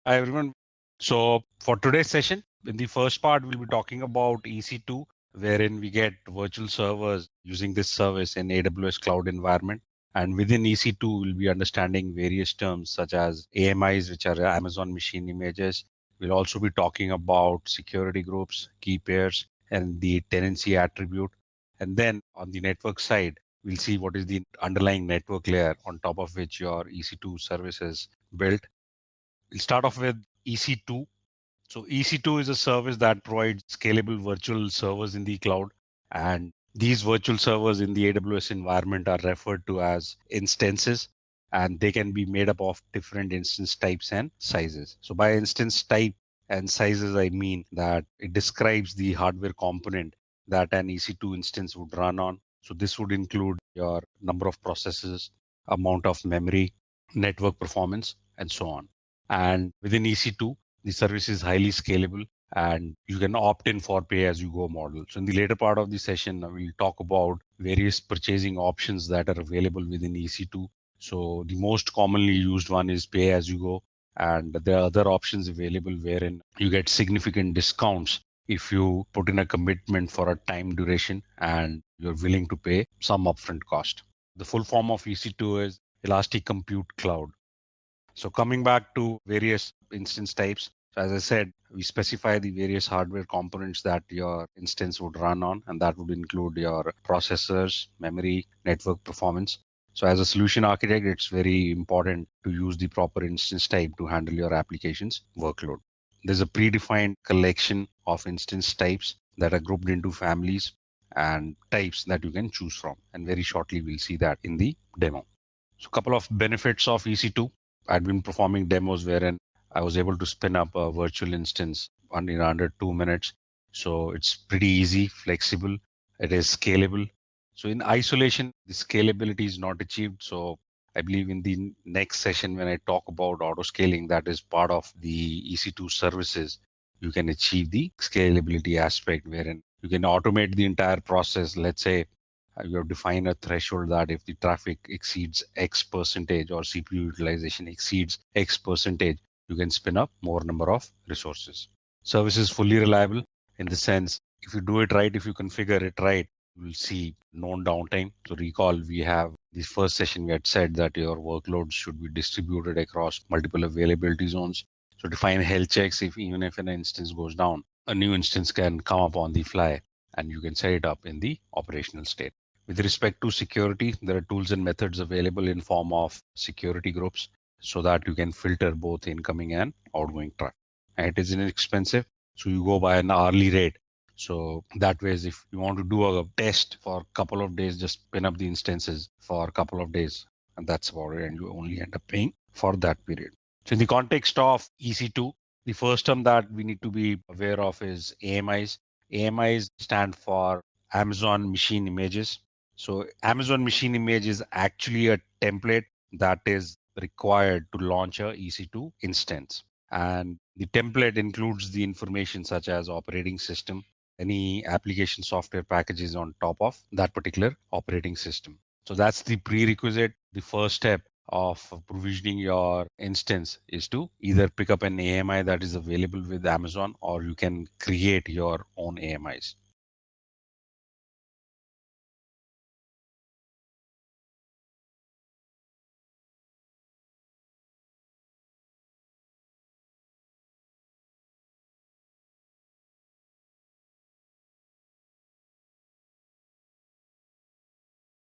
Hi, everyone. So for today's session, in the first part, we'll be talking about EC2, wherein we get virtual servers using this service in AWS cloud environment. And within EC2, we'll be understanding various terms such as AMIs, which are Amazon Machine Images. We'll also be talking about security groups, key pairs, and the tenancy attribute. And then on the network side, we'll see what is the underlying network layer on top of which your EC2 service is built. We'll start off with EC2. So EC2 is a service that provides scalable virtual servers in the cloud. And these virtual servers in the AWS environment are referred to as instances, and they can be made up of different instance types and sizes. So by instance type and sizes, I mean that it describes the hardware component that an EC2 instance would run on. So this would include your number of processes, amount of memory, network performance, and so on. And within EC2, the service is highly scalable and you can opt in for pay as you go model. So in the later part of the session, we'll talk about various purchasing options that are available within EC2. So the most commonly used one is pay as you go. And there are other options available wherein you get significant discounts if you put in a commitment for a time duration and you're willing to pay some upfront cost. The full form of EC2 is Elastic Compute Cloud. So coming back to various instance types, so as I said, we specify the various hardware components that your instance would run on, and that would include your processors, memory, network performance. So as a solution architect, it's very important to use the proper instance type to handle your application's workload. There's a predefined collection of instance types that are grouped into families and types that you can choose from. And very shortly, we'll see that in the demo. So a couple of benefits of EC2. I'd been performing demos wherein I was able to spin up a virtual instance in under 2 minutes. So it's pretty easy, flexible, it is scalable. So in isolation, the scalability is not achieved. So I believe in the next session, when I talk about auto scaling, that is part of the EC2 services, you can achieve the scalability aspect wherein you can automate the entire process. Let's say you have defined a threshold that if the traffic exceeds X percentage or CPU utilization exceeds X percentage, you can spin up more number of resources. Service is fully reliable in the sense, if you do it right, if you configure it right, you will see known downtime. So recall, we have this first session, we had said that your workloads should be distributed across multiple availability zones. So define health checks. If even if an instance goes down, a new instance can come up on the fly and you can set it up in the operational state. With respect to security, there are tools and methods available in form of security groups so that you can filter both incoming and outgoing traffic. And it is inexpensive, so you go by an hourly rate. So that way, if you want to do a test for a couple of days, just spin up the instances for a couple of days, and that's about it. And you only end up paying for that period. So in the context of EC2, the first term that we need to be aware of is AMIs. AMIs stand for Amazon Machine Images. So Amazon Machine Image is actually a template that is required to launch a EC2 instance. And the template includes the information such as operating system, any application software packages on top of that particular operating system. So that's the prerequisite. The first step of provisioning your instance is to either pick up an AMI that is available with Amazon, or you can create your own AMIs.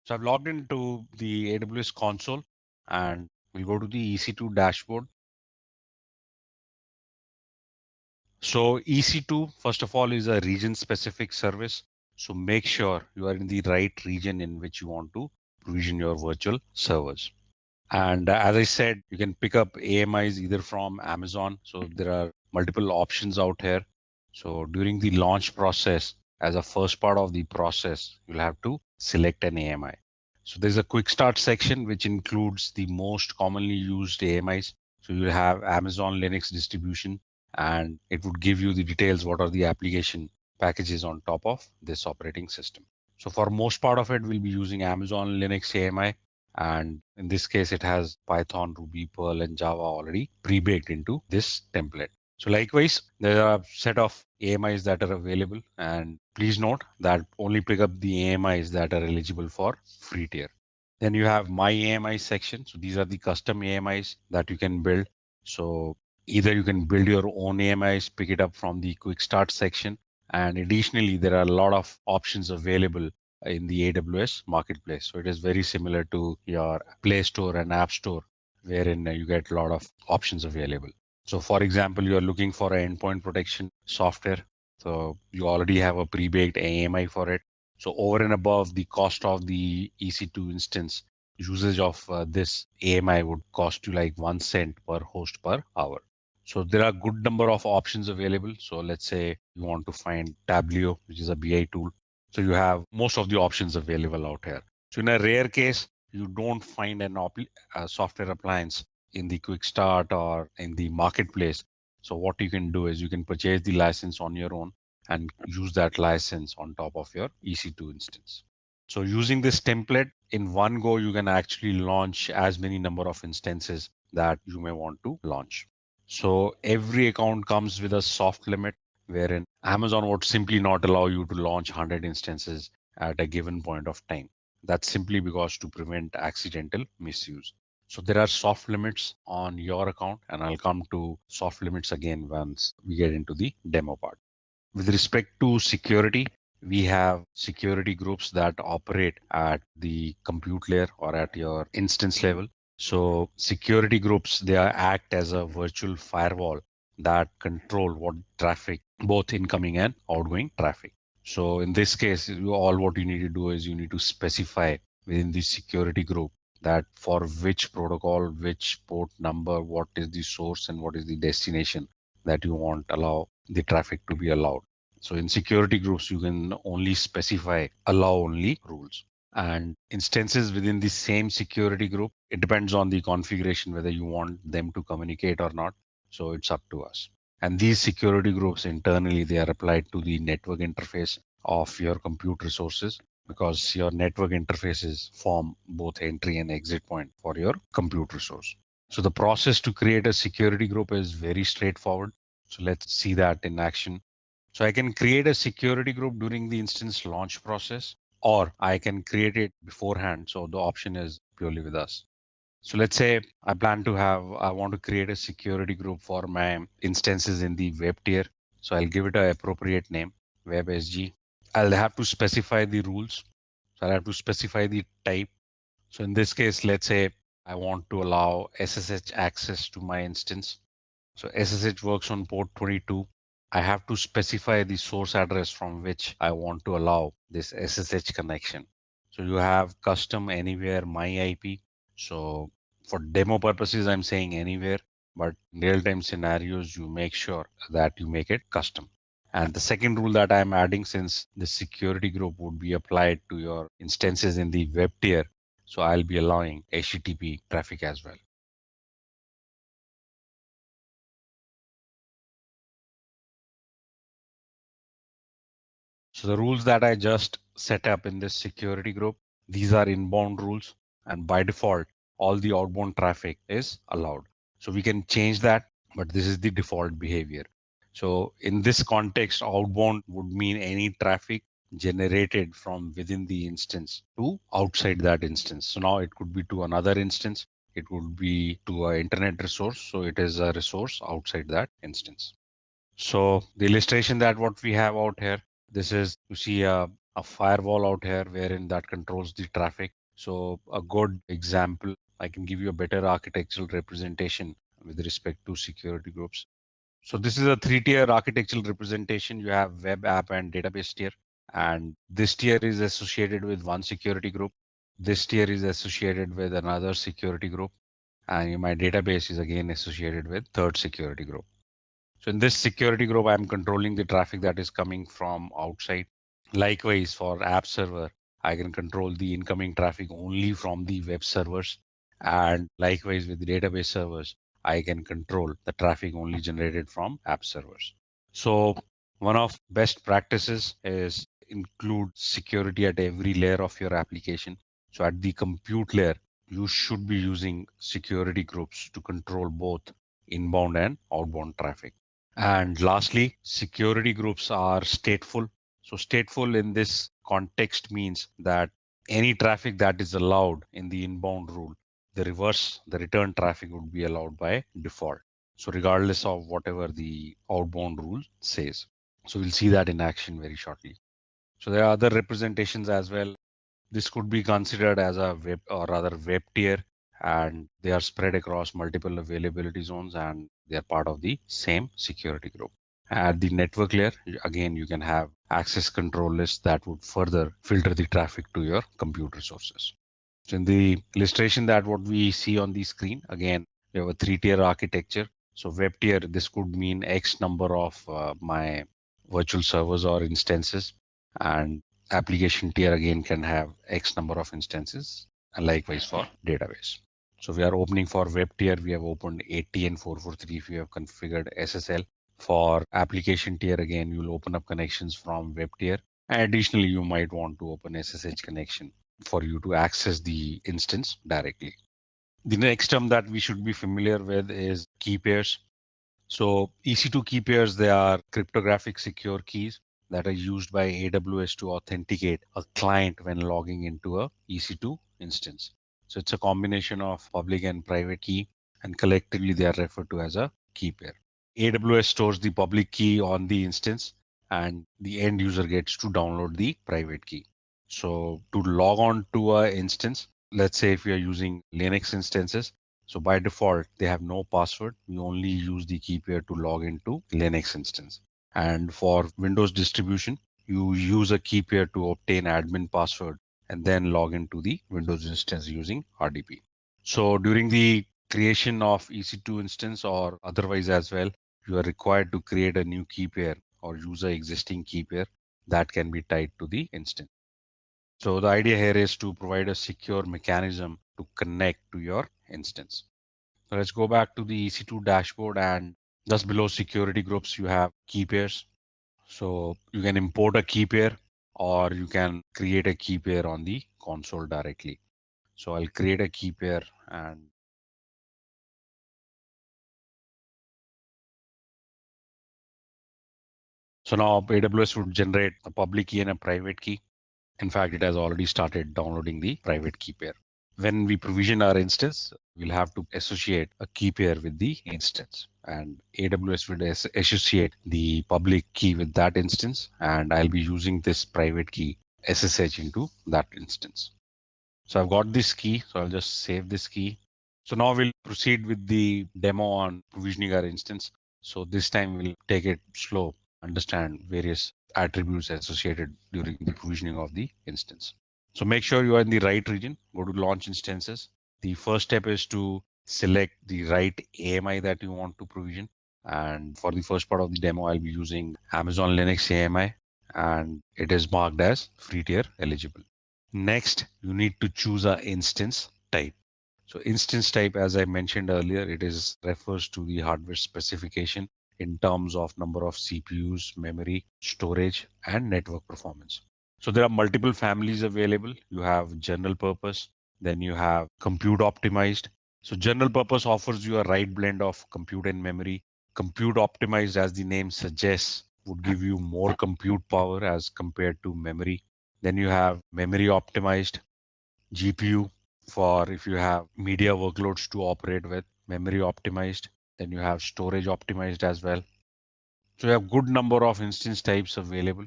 So I've logged into the AWS console and we'll go to the EC2 dashboard. So EC2, first of all, is a region specific service. So make sure you are in the right region in which you want to provision your virtual servers. And as I said, you can pick up AMIs either from Amazon. So there are multiple options out here. So during the launch process, as a first part of the process, you'll have to select an AMI. So there's a quick start section, which includes the most commonly used AMIs. So you'll have Amazon Linux distribution, and it would give you the details, what are the application packages on top of this operating system. So for most part of it, we'll be using Amazon Linux AMI. And in this case, it has Python, Ruby, Perl, and Java already pre-baked into this template. So likewise, there are a set of AMIs that are available, and please note that only pick up the AMIs that are eligible for free tier. Then you have My AMI section. So these are the custom AMIs that you can build. So either you can build your own AMIs, pick it up from the quick start section. And additionally, there are a lot of options available in the AWS marketplace. So it is very similar to your Play Store and App Store, wherein you get a lot of options available. So for example, you are looking for an endpoint protection software. So you already have a pre-baked AMI for it. So over and above the cost of the EC2 instance, usage of this AMI would cost you like 1 cent per host per hour. So there are good number of options available. So let's say you want to find Tableau, which is a BI tool. So you have most of the options available out here. So in a rare case, you don't find a software appliance in the quick start or in the marketplace. So what you can do is you can purchase the license on your own and use that license on top of your EC2 instance. So using this template in one go, you can actually launch as many number of instances that you may want to launch. So every account comes with a soft limit wherein Amazon would simply not allow you to launch 100 instances at a given point of time. That's simply because to prevent accidental misuse. So there are soft limits on your account, and I'll come to soft limits again once we get into the demo part. With respect to security, we have security groups that operate at the compute layer or at your instance level. So security groups, they act as a virtual firewall that control what traffic, both incoming and outgoing traffic. So in this case, all what you need to do is you need to specify within the security group that for which protocol, which port number, what is the source and what is the destination that you want allow the traffic to be allowed. So in security groups, you can only specify allow only rules. And instances within the same security group, it depends on the configuration whether you want them to communicate or not. So it's up to us. And these security groups internally, they are applied to the network interface of your compute resources because your network interfaces form both entry and exit point for your compute resource. So the process to create a security group is very straightforward. So let's see that in action. So I can create a security group during the instance launch process, or I can create it beforehand. So the option is purely with us. So let's say I want to create a security group for my instances in the web tier. So I'll give it an appropriate name, WebSG. I'll have to specify the rules. So I'll have to specify the type. So in this case, let's say I want to allow SSH access to my instance. So SSH works on port 22. I have to specify the source address from which I want to allow this SSH connection. So you have custom anywhere my IP. So for demo purposes, I'm saying anywhere, but in real-time scenarios, you make sure that you make it custom. And the second rule that I'm adding, since the security group would be applied to your instances in the web tier, so I'll be allowing HTTP traffic as well. So the rules that I just set up in this security group, these are inbound rules, and by default, all the outbound traffic is allowed. So we can change that, but this is the default behavior. So in this context, outbound would mean any traffic generated from within the instance to outside that instance. So now it could be to another instance, it could be to an internet resource. So it is a resource outside that instance. So the illustration that what we have out here, this is to see a firewall out here wherein that controls the traffic. So a good example, I can give you a better architectural representation with respect to security groups. So this is a three-tier architectural representation. You have web app and database tier. And this tier is associated with one security group. This tier is associated with another security group. And my database is again associated with third security group. So in this security group, I'm controlling the traffic that is coming from outside. Likewise, for app server, I can control the incoming traffic only from the web servers. And likewise with the database servers, I can control the traffic only generated from app servers. So one of best practices is include security at every layer of your application. So at the compute layer, you should be using security groups to control both inbound and outbound traffic. And lastly, security groups are stateful. So stateful in this context means that any traffic that is allowed in the inbound rule, the return traffic would be allowed by default. So regardless of whatever the outbound rule says. So we'll see that in action very shortly. So there are other representations as well. This could be considered as a web or rather web tier, and they are spread across multiple availability zones and they are part of the same security group. At the network layer, again, you can have access control lists that would further filter the traffic to your compute resources. So in the illustration that what we see on the screen, again, we have a three-tier architecture. So web tier, this could mean X number of my virtual servers or instances, and application tier again can have X number of instances, and likewise for database. So we are opening for web tier, we have opened 80 and 443 if you have configured SSL. For application tier, again, you'll open up connections from web tier. And additionally, you might want to open SSH connection for you to access the instance directly. The next term that we should be familiar with is key pairs. So EC2 key pairs, they are cryptographic secure keys that are used by AWS to authenticate a client when logging into a EC2 instance. So it's a combination of public and private key, and collectively they are referred to as a key pair. AWS stores the public key on the instance, and the end user gets to download the private key. So to log on to an instance, let's say if you are using Linux instances, so by default, they have no password. You only use the key pair to log into Linux instance. And for Windows distribution, you use a key pair to obtain admin password and then log into the Windows instance using RDP. So during the creation of EC2 instance or otherwise as well, you are required to create a new key pair or use an existing key pair that can be tied to the instance. So the idea here is to provide a secure mechanism to connect to your instance. So let's go back to the EC2 dashboard, and just below security groups, you have key pairs. So you can import a key pair or you can create a key pair on the console directly. So I'll create a key pair, and so now AWS would generate a public key and a private key. In fact, it has already started downloading the private key pair. When we provision our instance, we'll have to associate a key pair with the instance, and AWS will associate the public key with that instance, and I'll be using this private key SSH into that instance. So I've got this key, so I'll just save this key. So now we'll proceed with the demo on provisioning our instance. So this time we'll take it slow, understand various attributes associated during the provisioning of the instance. So make sure you are in the right region. Go to launch instances. The first step is to select the right AMI that you want to provision. And for the first part of the demo, I'll be using Amazon Linux AMI, and it is marked as free tier eligible. Next, you need to choose an instance type. So instance type, as I mentioned earlier, it is refers to the hardware specification in terms of number of CPUs, memory, storage, and network performance. So there are multiple families available. You have general purpose, then you have compute optimized. So general purpose offers you a right blend of compute and memory. Compute optimized, as the name suggests, would give you more compute power as compared to memory. Then you have memory optimized, GPU for if you have media workloads to operate with, memory optimized. Then you have storage optimized as well. So you have good number of instance types available,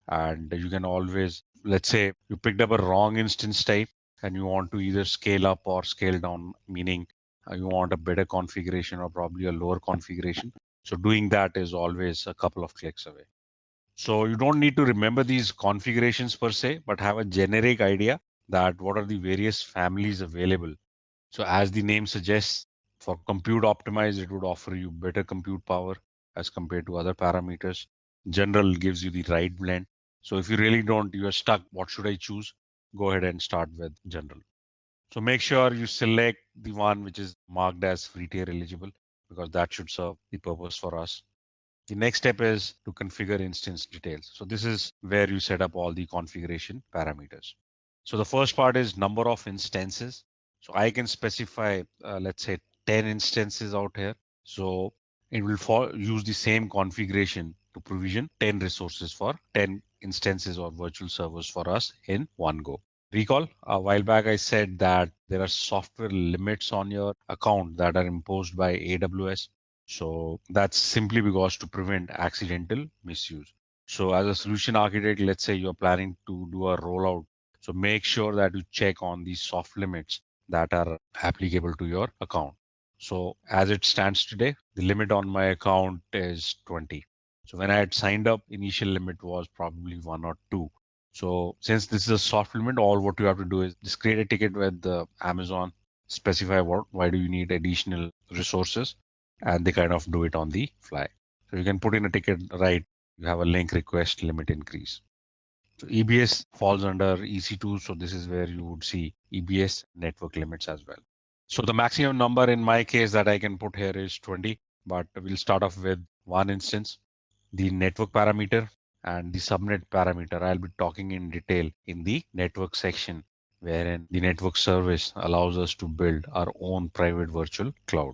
and you can always, let's say you picked up a wrong instance type and you want to either scale up or scale down, meaning you want a better configuration or probably a lower configuration. So doing that is always a couple of clicks away. So you don't need to remember these configurations per se, but have a generic idea that what are the various families available. So as the name suggests, for compute optimized, it would offer you better compute power as compared to other parameters. General gives you the right blend. So if you really don't, you are stuck, what should I choose? Go ahead and start with general. So make sure you select the one which is marked as free tier eligible, because that should serve the purpose for us. The next step is to configure instance details. So this is where you set up all the configuration parameters. So the first part is number of instances. So I can specify, let's say 10 instances out here. So it will use the same configuration to provision 10 resources for 10 instances or virtual servers for us in one go. Recall a while back I said that there are software limits on your account that are imposed by AWS. So that's simply because to prevent accidental misuse. So as a solution architect, let's say you're planning to do a rollout. So make sure that you check on these soft limits that are applicable to your account. So as it stands today, the limit on my account is 20. So when I had signed up, initial limit was probably 1 or 2. So since this is a soft limit, all what you have to do is just create a ticket with the Amazon, specify why do you need additional resources, and they kind of do it on the fly. So you can put in a ticket, right? You have a link request limit increase. So EBS falls under EC2, so this is where you would see EBS network limits as well. So the maximum number in my case that I can put here is 20, but we'll start off with one instance, the network parameter and the subnet parameter. I'll be talking in detail in the network section, wherein the network service allows us to build our own private virtual cloud.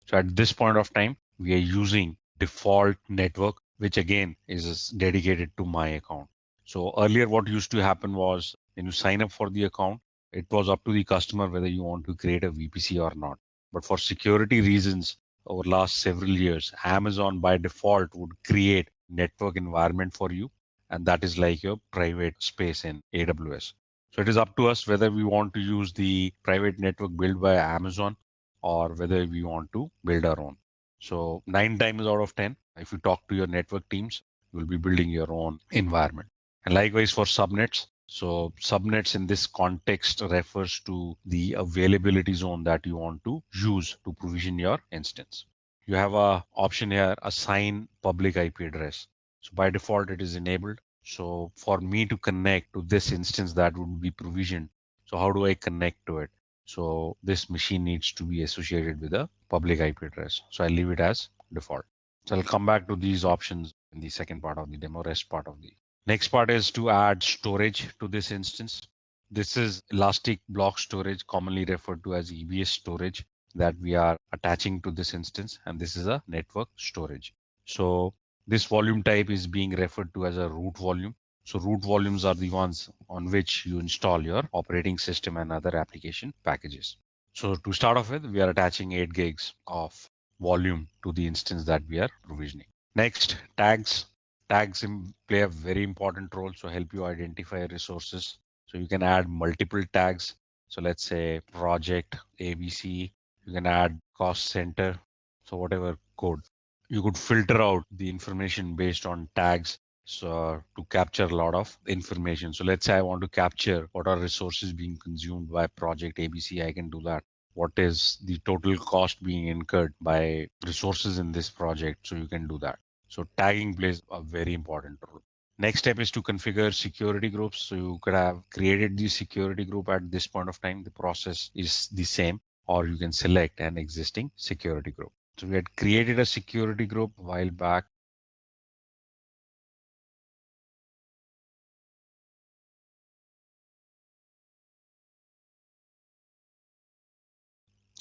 So at this point of time, we are using default network, which again is dedicated to my account. So earlier, what used to happen was when you sign up for the account, it was up to the customer whether you want to create a VPC or not. But for security reasons, over last several years, Amazon by default would create network environment for you, and that is like your private space in AWS. So it is up to us whether we want to use the private network built by Amazon or whether we want to build our own. So 9 times out of 10, if you talk to your network teams, you will be building your own environment. And likewise for subnets. So subnets in this context refers to the availability zone that you want to use to provision your instance. You have a option here, assign public IP address. So by default, it is enabled. So for me to connect to this instance that would be provisioned, so how do I connect to it? So this machine needs to be associated with a public IP address. So I leave it as default. So I'll come back to these options in the second part of the demo, rest part of the. Next part is to add storage to this instance. This is elastic block storage, commonly referred to as EBS storage, that we are attaching to this instance, and this is a network storage. So this volume type is being referred to as a root volume. So root volumes are the ones on which you install your operating system and other application packages. So to start off with, we are attaching 8 gigs of volume to the instance that we are provisioning. Next, tags. Tags play a very important role, so help you identify resources. So you can add multiple tags. So let's say project ABC, you can add cost center, so whatever code. You could filter out the information based on tags, so to capture a lot of information. So let's say I want to capture what are resources being consumed by project ABC, I can do that. What is the total cost being incurred by resources in this project? So you can do that. So tagging plays a very important role. Next step is to configure security groups. So you could have created the security group at this point of time. The process is the same, or you can select an existing security group. So we had created a security group a while back.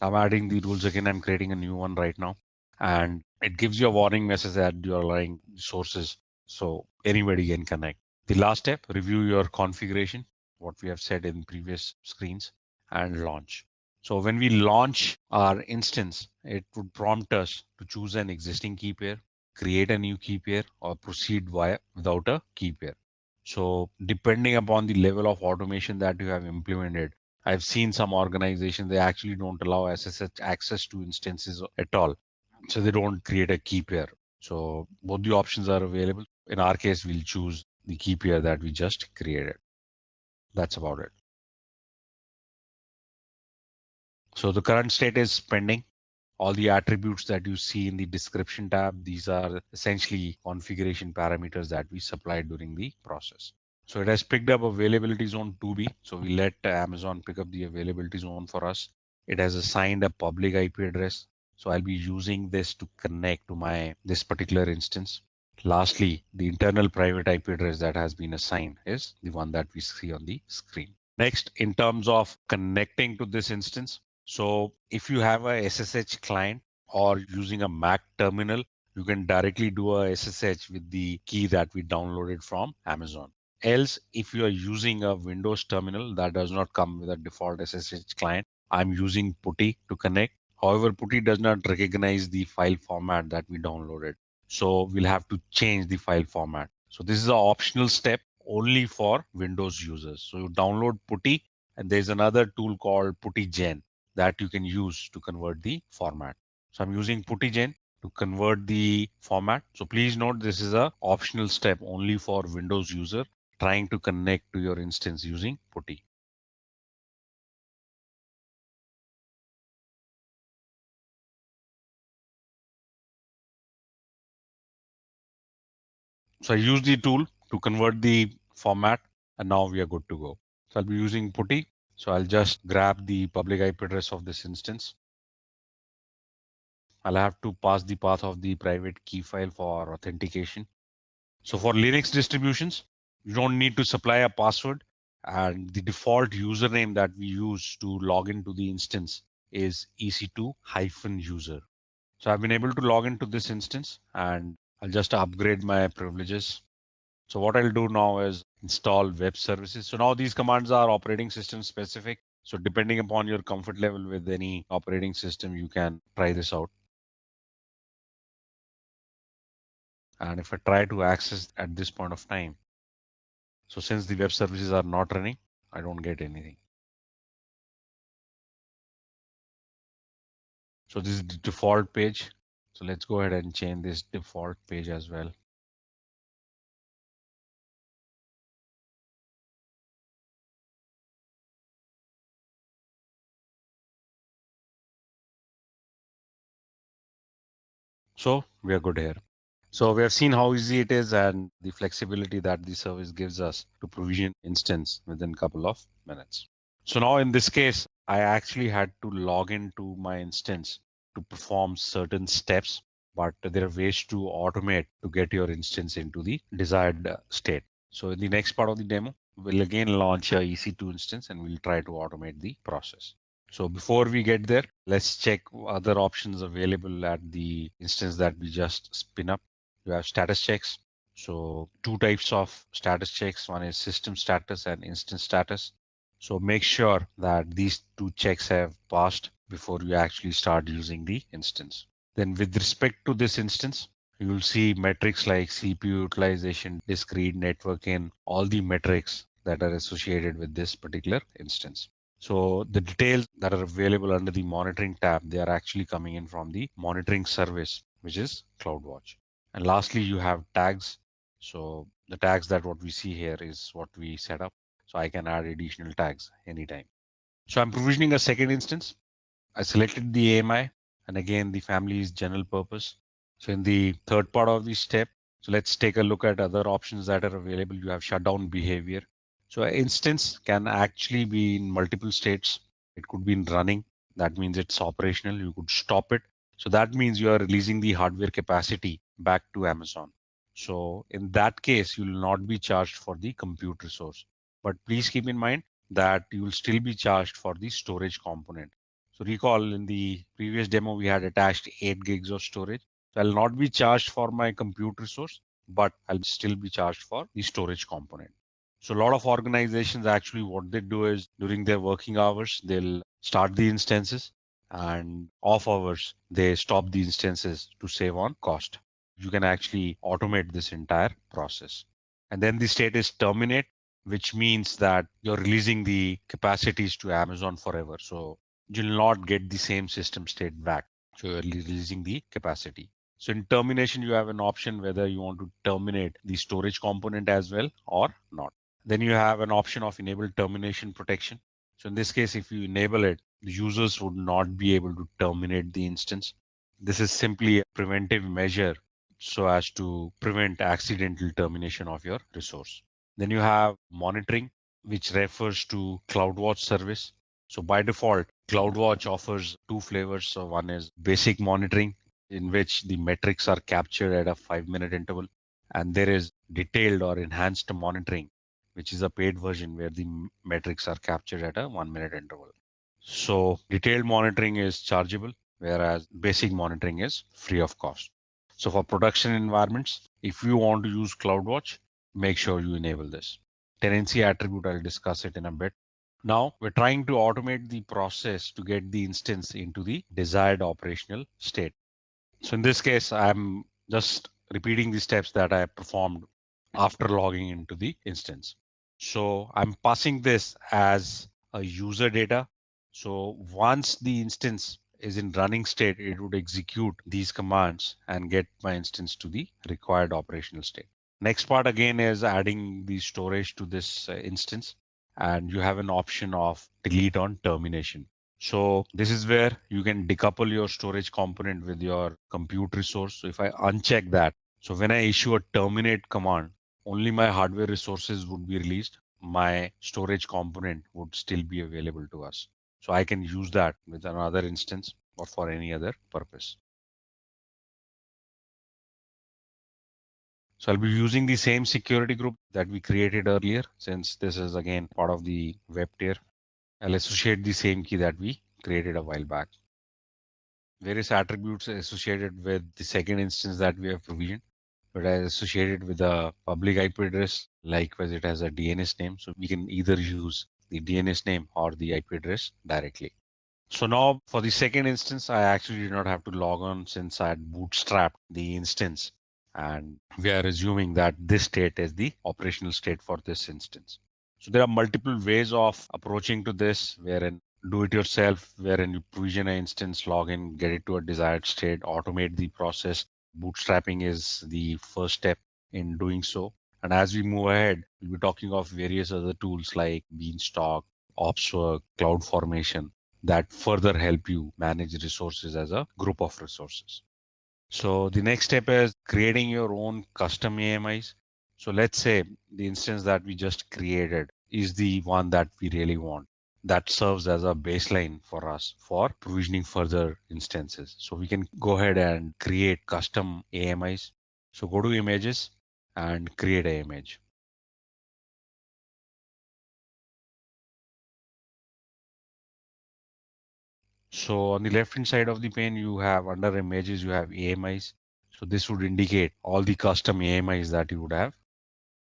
I'm adding the rules again. I'm creating a new one right now. And it gives you a warning message that you're allowing sources, so anybody can connect. The last step, review your configuration, what we have said in previous screens, and launch. So when we launch our instance, it would prompt us to choose an existing key pair, create a new key pair, or proceed without a key pair. So depending upon the level of automation that you have implemented, I've seen some organizations, they actually don't allow SSH access to instances at all. So they don't create a key pair. So both the options are available. In our case, we'll choose the key pair that we just created. That's about it. So the current state is pending. All the attributes that you see in the description tab, these are essentially configuration parameters that we supplied during the process. So it has picked up availability zone 2B. So we let Amazon pick up the availability zone for us. It has assigned a public IP address. So I'll be using this to connect to this particular instance. Lastly, the internal private IP address that has been assigned is the one that we see on the screen. Next, in terms of connecting to this instance, so if you have a SSH client or using a Mac terminal, you can directly do a SSH with the key that we downloaded from Amazon. Else, if you are using a Windows terminal that does not come with a default SSH client, I'm using PuTTY to connect. However, PuTTY does not recognize the file format that we downloaded. So we'll have to change the file format. So this is an optional step only for Windows users. So you download PuTTY, and there's another tool called PuTTyGen that you can use to convert the format. So I'm using PuTTyGen to convert the format. So please note this is a optional step only for Windows user trying to connect to your instance using PuTTY. So I use the tool to convert the format, and now we are good to go. So I'll be using PuTTY. So I'll just grab the public IP address of this instance. I'll have to pass the path of the private key file for authentication. So for Linux distributions, you don't need to supply a password, and the default username that we use to log into the instance is EC2-user. So I've been able to log into this instance, and I'll just upgrade my privileges. So what I'll do now is install web services. So now these commands are operating system specific. So depending upon your comfort level with any operating system, you can try this out. And if I try to access at this point of time, so since the web services are not running, I don't get anything. So this is the default page. So let's go ahead and change this default page as well. So we are good here. So we have seen how easy it is and the flexibility that the service gives us to provision instance within a couple of minutes. So now in this case, I actually had to log into my instance to perform certain steps, but there are ways to automate to get your instance into the desired state. So in the next part of the demo, we'll again launch a EC2 instance and we'll try to automate the process. So before we get there, let's check other options available at the instance that we just spin up. You have status checks. So two types of status checks. One is system status and instance status. So make sure that these two checks have passed before you actually start using the instance. Then with respect to this instance, you will see metrics like CPU utilization, discrete networking, all the metrics that are associated with this particular instance. So the details that are available under the monitoring tab, they are actually coming in from the monitoring service, which is CloudWatch. And lastly, you have tags. So the tags that what we see here is what we set up. So I can add additional tags anytime. So I'm provisioning a second instance. I selected the AMI, and again, the family is general purpose. So in the third part of the step, so let's take a look at other options that are available. You have shutdown behavior. So an instance can actually be in multiple states. It could be in running. That means it's operational. You could stop it. So that means you are releasing the hardware capacity back to Amazon. So in that case, you will not be charged for the compute resource. But please keep in mind that you will still be charged for the storage component. So recall in the previous demo, we had attached 8 gigs of storage. So I'll not be charged for my compute resource, but I'll still be charged for the storage component. So a lot of organizations actually what they do is during their working hours, they'll start the instances, and off hours, they stop the instances to save on cost. You can actually automate this entire process. And then the state is terminate, which means that you're releasing the capacities to Amazon forever. So you'll not get the same system state back. So you're releasing the capacity. So in termination, you have an option whether you want to terminate the storage component as well or not. Then you have an option of enable termination protection. So in this case, if you enable it, the users would not be able to terminate the instance. This is simply a preventive measure so as to prevent accidental termination of your resource. Then you have monitoring, which refers to CloudWatch service. So by default, CloudWatch offers two flavors. So one is basic monitoring, in which the metrics are captured at a 5-minute interval. And there is detailed or enhanced monitoring, which is a paid version where the metrics are captured at a 1 minute interval. So detailed monitoring is chargeable, whereas basic monitoring is free of cost. So for production environments, if you want to use CloudWatch, make sure you enable this. Tenancy attribute, I'll discuss it in a bit. Now we're trying to automate the process to get the instance into the desired operational state. So in this case, I'm just repeating the steps that I performed after logging into the instance. So I'm passing this as a user data. So once the instance is in running state, it would execute these commands and get my instance to the required operational state. Next part again is adding the storage to this instance, and you have an option of delete on termination. So this is where you can decouple your storage component with your compute resource. So if I uncheck that, so when I issue a terminate command, only my hardware resources would be released. My storage component would still be available to us. So I can use that with another instance or for any other purpose. So I'll be using the same security group that we created earlier, since this is again part of the web tier. I'll associate the same key that we created a while back. Various attributes associated with the second instance that we have provisioned, but as associated with a public IP address, likewise it has a DNS name. So we can either use the DNS name or the IP address directly. So now for the second instance, I actually did not have to log on since I had bootstrapped the instance. And we are assuming that this state is the operational state for this instance. So there are multiple ways of approaching to this, wherein do it yourself, wherein you provision an instance, log in, get it to a desired state, automate the process. Bootstrapping is the first step in doing so. And as we move ahead, we'll be talking of various other tools like Beanstalk, Opswork, CloudFormation that further help you manage resources as a group of resources. So the next step is creating your own custom AMIs. So let's say the instance that we just created is the one that we really want. That serves as a baseline for us for provisioning further instances. So we can go ahead and create custom AMIs. So go to images and create an image. So on the left hand side of the pane, you have under images, you have AMIs. So this would indicate all the custom AMIs that you would have.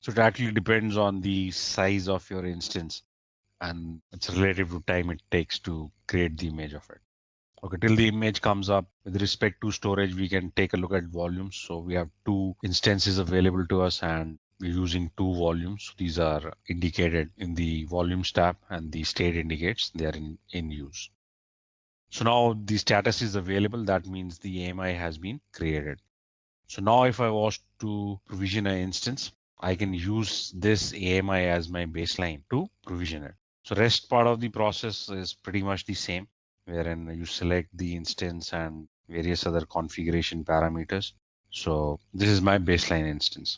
So it actually depends on the size of your instance, and it's relative to time it takes to create the image of it. Okay, till the image comes up, with respect to storage, we can take a look at volumes. So we have two instances available to us and we're using two volumes. These are indicated in the volumes tab and the state indicates they are in use. So now the status is available. That means the AMI has been created. So now if I was to provision an instance, I can use this AMI as my baseline to provision it. So rest part of the process is pretty much the same, wherein you select the instance and various other configuration parameters. So this is my baseline instance.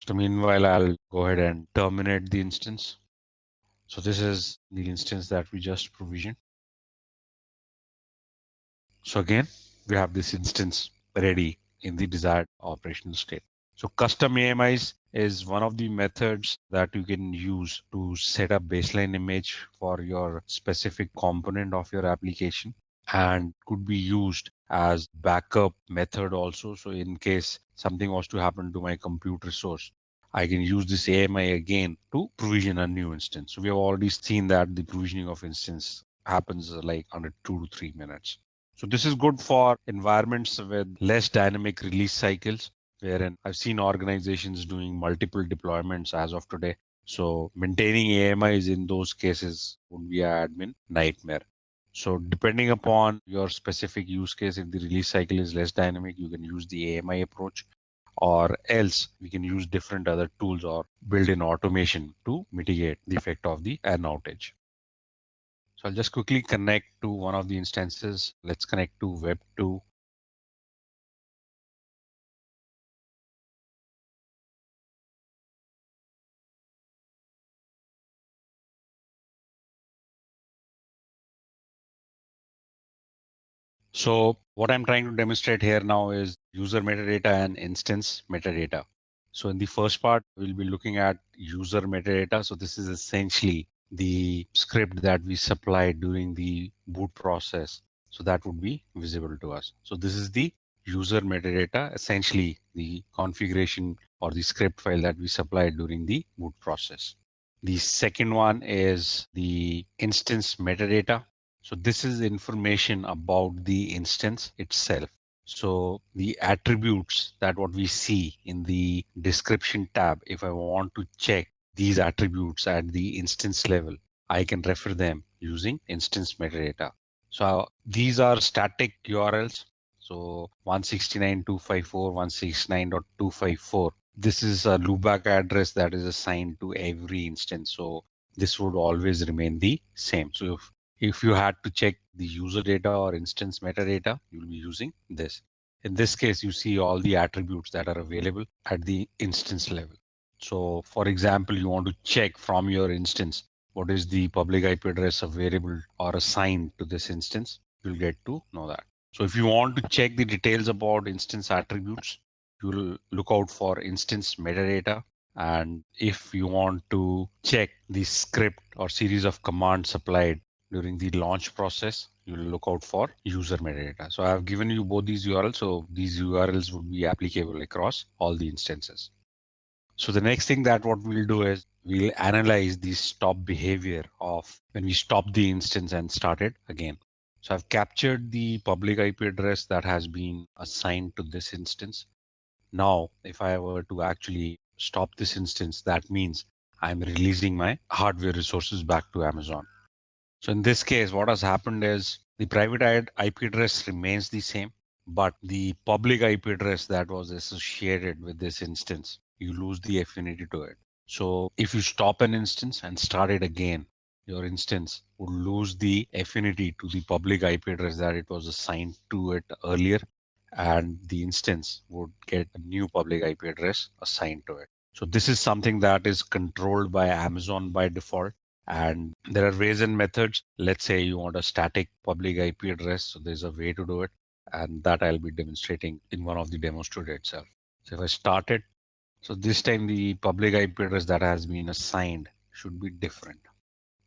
So meanwhile, I'll go ahead and terminate the instance. So this is the instance that we just provisioned. So again, we have this instance ready in the desired operational state. So custom AMIs is one of the methods that you can use to set up baseline image for your specific component of your application and could be used as backup method also. So in case something was to happen to my compute resource, I can use this AMI again to provision a new instance. So we have already seen that the provisioning of instance happens like under 2 to 3 minutes. So this is good for environments with less dynamic release cycles, wherein I've seen organizations doing multiple deployments as of today. So maintaining AMIs in those cases would be an admin nightmare. So depending upon your specific use case, if the release cycle is less dynamic, you can use the AMI approach, or else we can use different other tools or build in automation to mitigate the effect of the an outage. So I'll just quickly connect to one of the instances. Let's connect to Web 2. So what I'm trying to demonstrate here now is user metadata and instance metadata. So in the first part, we'll be looking at user metadata. So this is essentially the script that we supplied during the boot process. So that would be visible to us. So this is the user metadata, essentially the configuration or the script file that we supplied during the boot process. The second one is the instance metadata. So this is information about the instance itself. So the attributes that what we see in the description tab, if I want to check these attributes at the instance level, I can refer them using instance metadata. So these are static URLs. So 169.254, 169.254. This is a loopback address that is assigned to every instance. So this would always remain the same. So if you had to check the user data or instance metadata, you'll be using this. In this case, you see all the attributes that are available at the instance level. So for example, you want to check from your instance, what is the public IP address available or assigned to this instance, you'll get to know that. So if you want to check the details about instance attributes, you'll look out for instance metadata. And if you want to check the script or series of commands supplied during the launch process, you'll look out for user metadata. So I've given you both these URLs. So these URLs would be applicable across all the instances. So the next thing that what we'll do is we'll analyze the stop behavior of when we stop the instance and start it again. So I've captured the public IP address that has been assigned to this instance. Now, if I were to actually stop this instance, that means I'm releasing my hardware resources back to Amazon. So in this case, what has happened is the private IP address remains the same, but the public IP address that was associated with this instance, you lose the affinity to it. So if you stop an instance and start it again, your instance would lose the affinity to the public IP address that it was assigned to it earlier, and the instance would get a new public IP address assigned to it. So this is something that is controlled by Amazon by default. And there are ways and methods. Let's say you want a static public IP address. So there's a way to do it. And that I'll be demonstrating in one of the demos today itself. So if I start it, so this time the public IP address that has been assigned should be different.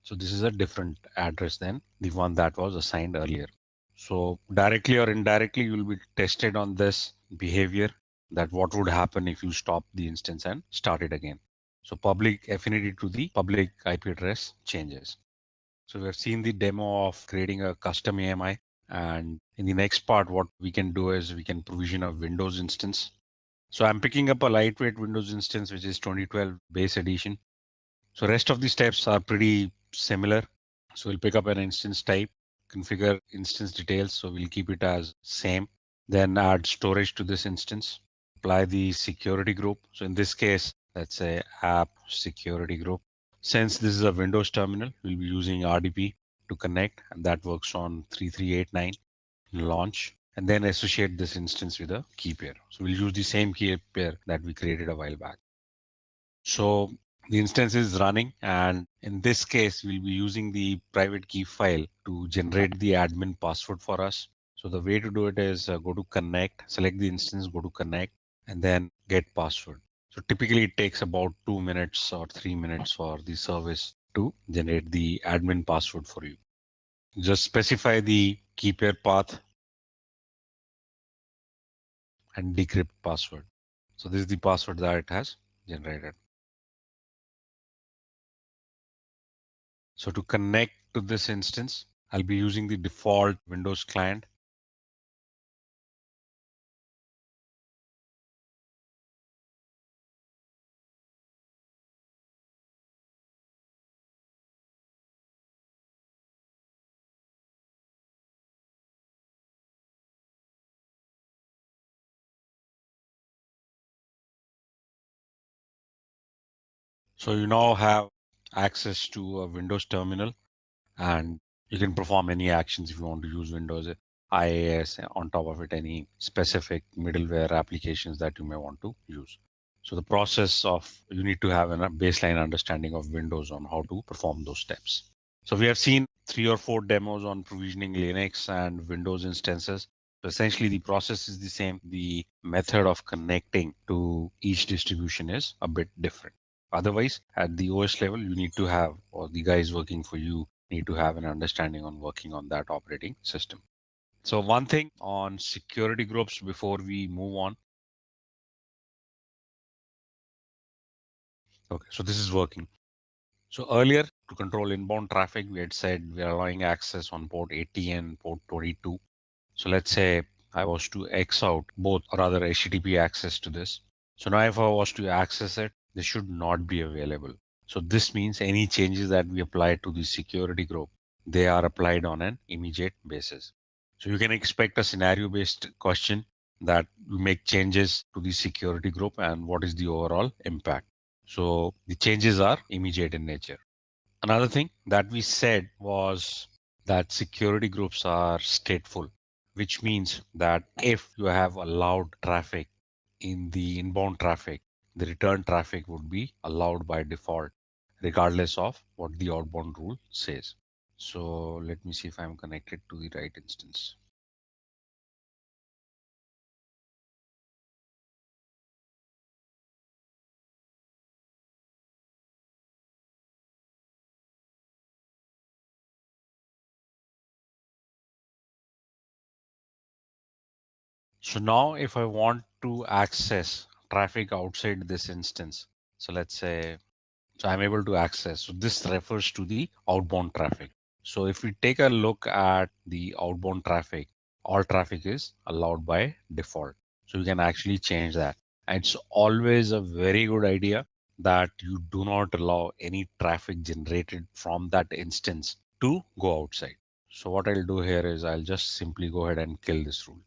So this is a different address than the one that was assigned earlier. So directly or indirectly, you will be tested on this behavior, that what would happen if you stop the instance and start it again. So public affinity to the public IP address changes. So we've seen the demo of creating a custom AMI. And in the next part, what we can do is we can provision a Windows instance. So I'm picking up a lightweight Windows instance, which is 2012 base edition. So rest of the steps are pretty similar. So we'll pick up an instance type, configure instance details. So we'll keep it as same. Then add storage to this instance, apply the security group. So in this case, let's say app security group. Since this is a Windows terminal, we'll be using RDP to connect, and that works on 3389 launch, and then associate this instance with a key pair. So we'll use the same key pair that we created a while back. So the instance is running, and in this case, we'll be using the private key file to generate the admin password for us. So the way to do it is go to connect, select the instance, go to connect, and then get password. So typically it takes about 2 minutes or 3 minutes for the service to generate the admin password for you. Just specify the key pair path and decrypt password. So this is the password that it has generated. So to connect to this instance, I'll be using the default Windows client. So you now have access to a Windows terminal, and you can perform any actions if you want to use Windows IaaS on top of it, any specific middleware applications that you may want to use. So the process of you need to have a baseline understanding of Windows on how to perform those steps. So we have seen 3 or 4 demos on provisioning Linux and Windows instances. So essentially the process is the same. The method of connecting to each distribution is a bit different. Otherwise, at the OS level, you need to have, or the guys working for you need to have an understanding on working on that operating system. So one thing on security groups before we move on. Okay, so this is working. So earlier, to control inbound traffic, we had said we are allowing access on port 80 and port 22. So let's say I was to X out both, or rather HTTP access to this. So now if I was to access it, this should not be available. So this means any changes that we apply to the security group, they are applied on an immediate basis. So you can expect a scenario-based question that we make changes to the security group and what is the overall impact. So the changes are immediate in nature. Another thing that we said was that security groups are stateful, which means that if you have allowed traffic in the inbound traffic, the return traffic would be allowed by default, regardless of what the outbound rule says. So let me see if I'm connected to the right instance. So now if I want to access traffic outside this instance, so let's say, so I'm able to access. So this refers to the outbound traffic. So if we take a look at the outbound traffic, all traffic is allowed by default. So you can actually change that. And it's always a very good idea that you do not allow any traffic generated from that instance to go outside. So what I'll do here is I'll just simply go ahead and kill this rule.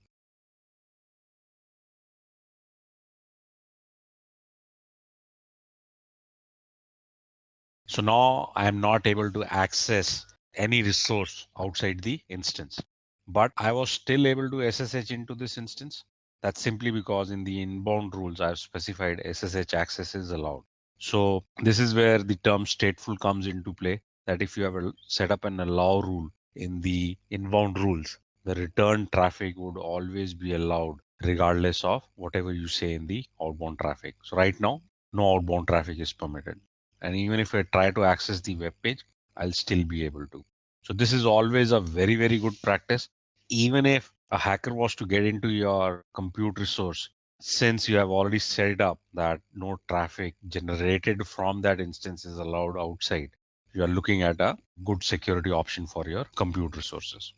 So now I am not able to access any resource outside the instance, but I was still able to SSH into this instance. That's simply because in the inbound rules, I've specified SSH access is allowed. So this is where the term stateful comes into play, that if you have set up an allow rule in the inbound rules, the return traffic would always be allowed regardless of whatever you say in the outbound traffic. So right now, no outbound traffic is permitted. And even if I try to access the web page, I'll still be able to. So this is always a very, very good practice. Even if a hacker was to get into your compute resource, since you have already set up that no traffic generated from that instance is allowed outside, you are looking at a good security option for your compute resources.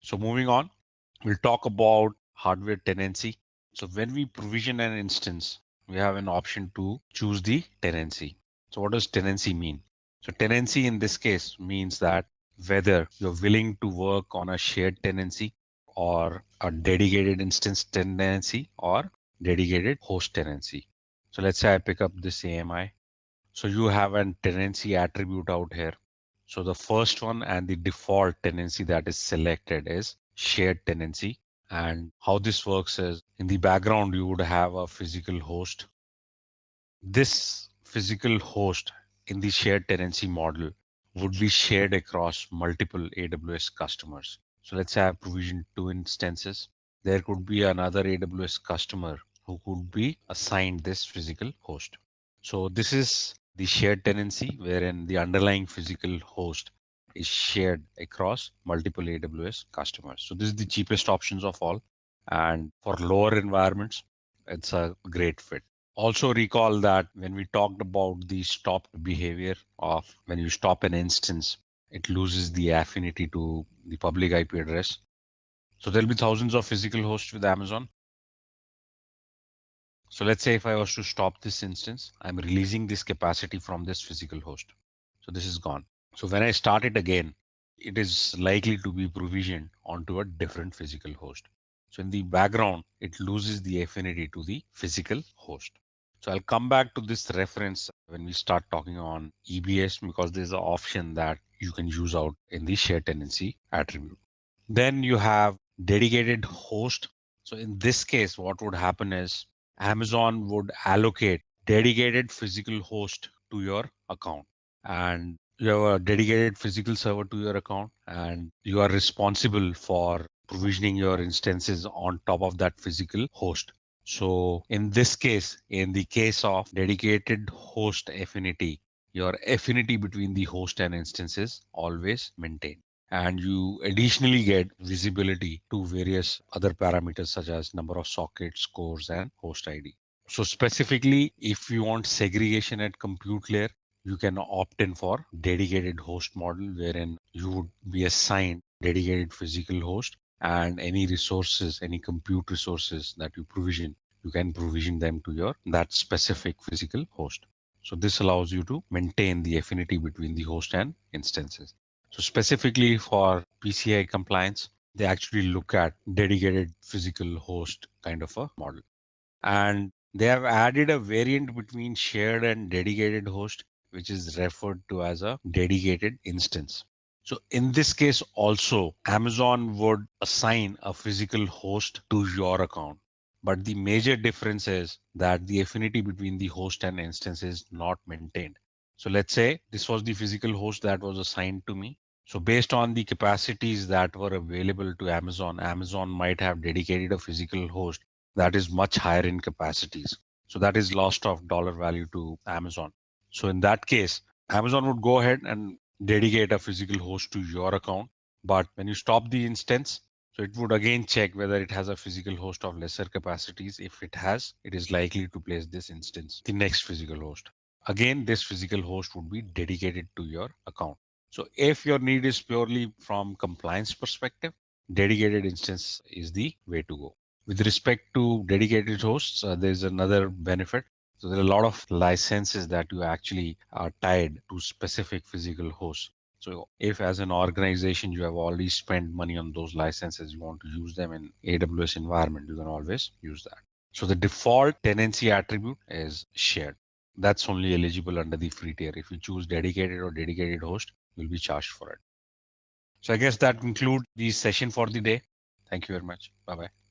So moving on, we'll talk about hardware tenancy. So when we provision an instance, we have an option to choose the tenancy. So what does tenancy mean? So tenancy in this case means that whether you're willing to work on a shared tenancy or a dedicated instance tenancy or dedicated host tenancy. So let's say I pick up this AMI. So you have a tenancy attribute out here. So the first one and the default tenancy that is selected is shared tenancy. And how this works is in the background, you would have a physical host. This physical host in the shared tenancy model would be shared across multiple AWS customers. So let's say I have provisioned 2 instances. There could be another AWS customer who could be assigned this physical host. So this is the shared tenancy wherein the underlying physical host is shared across multiple AWS customers. So this is the cheapest options of all. And for lower environments, it's a great fit. Also recall that when we talked about the stopped behavior of when you stop an instance, it loses the affinity to the public IP address. So there'll be thousands of physical hosts with Amazon. So let's say if I was to stop this instance, I'm releasing this capacity from this physical host. So this is gone. So when I start it again, it is likely to be provisioned onto a different physical host. So in the background, it loses the affinity to the physical host. So I'll come back to this reference when we start talking on EBS because there's an option that you can use out in the shared tenancy attribute. Then you have dedicated host. So in this case, what would happen is Amazon would allocate dedicated physical host to your account. And You have a dedicated physical server to your account, and you are responsible for provisioning your instances on top of that physical host. So in this case, in the case of dedicated host affinity, your affinity between the host and instances always maintained. And you additionally get visibility to various other parameters such as number of sockets, cores, and host ID. So specifically, if you want segregation at compute layer, you can opt in for dedicated host model wherein you would be assigned dedicated physical host, and any resources, any compute resources that you provision, you can provision them to your that specific physical host. So this allows you to maintain the affinity between the host and instances. So specifically for PCI compliance, they actually look at dedicated physical host kind of a model. And they have added a variant between shared and dedicated host, which is referred to as a dedicated instance. So in this case also, Amazon would assign a physical host to your account. But the major difference is that the affinity between the host and instance is not maintained. So let's say this was the physical host that was assigned to me. So based on the capacities that were available to Amazon, Amazon might have dedicated a physical host that is much higher in capacities. So that is lost of dollar value to Amazon. So in that case, Amazon would go ahead and dedicate a physical host to your account. But when you stop the instance, so it would again check whether it has a physical host of lesser capacities. If it has, it is likely to place this instance, the next physical host. Again, this physical host would be dedicated to your account. So if your need is purely from compliance perspective, dedicated instance is the way to go. With respect to dedicated hosts, there's another benefit. So there are a lot of licenses that you actually are tied to specific physical hosts. So if as an organization you have already spent money on those licenses, you want to use them in AWS environment, you can always use that. So the default tenancy attribute is shared. That's only eligible under the free tier. If you choose dedicated or dedicated host, you'll be charged for it. So I guess that concludes the session for the day. Thank you very much. Bye bye.